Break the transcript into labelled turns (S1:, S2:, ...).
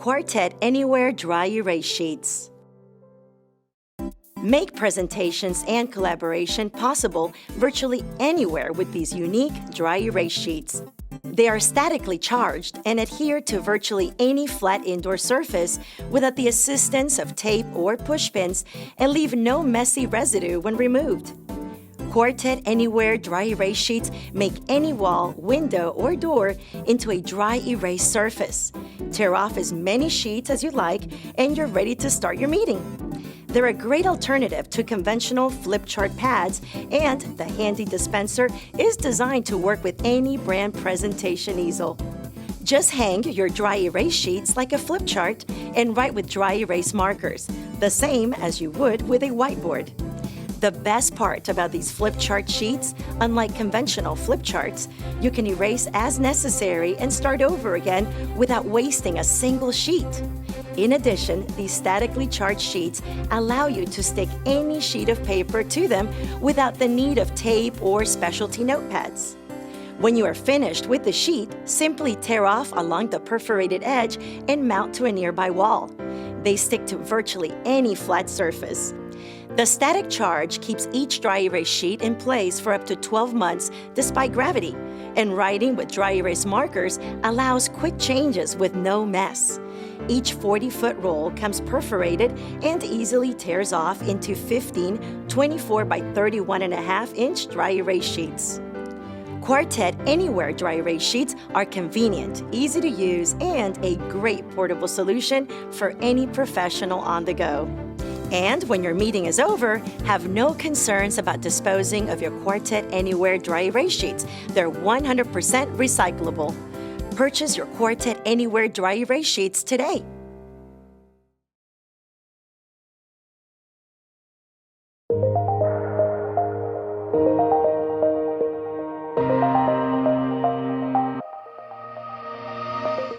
S1: Quartet Anywhere Dry Erase Sheets. Make presentations and collaboration possible virtually anywhere with these unique dry erase sheets. They are statically charged and adhere to virtually any flat indoor surface without the assistance of tape or push pins and leave no messy residue when removed. Quartet Anywhere Dry Erase Sheets make any wall, window, or door into a dry erase surface. Tear off as many sheets as you like and you're ready to start your meeting. They're a great alternative to conventional flip chart pads, and the handy dispenser is designed to work with any brand presentation easel. Just hang your dry erase sheets like a flip chart and write with dry erase markers, the same as you would with a whiteboard. The best part about these flip chart sheets, unlike conventional flip charts, you can erase as necessary and start over again without wasting a single sheet. In addition, these statically charged sheets allow you to stick any sheet of paper to them without the need of tape or specialty notepads. When you are finished with the sheet, simply tear off along the perforated edge and mount to a nearby wall. They stick to virtually any flat surface. The static charge keeps each dry erase sheet in place for up to 12 months despite gravity, and writing with dry erase markers allows quick changes with no mess. Each 40-foot roll comes perforated and easily tears off into 15 24 by 31.5-inch dry erase sheets. Quartet Anywhere Dry Erase Sheets are convenient, easy to use, and a great portable solution for any professional on the go. And when your meeting is over, have no concerns about disposing of your Quartet Anywhere Dry Erase Sheets. They're 100% recyclable. Purchase your Quartet Anywhere Dry Erase Sheets today.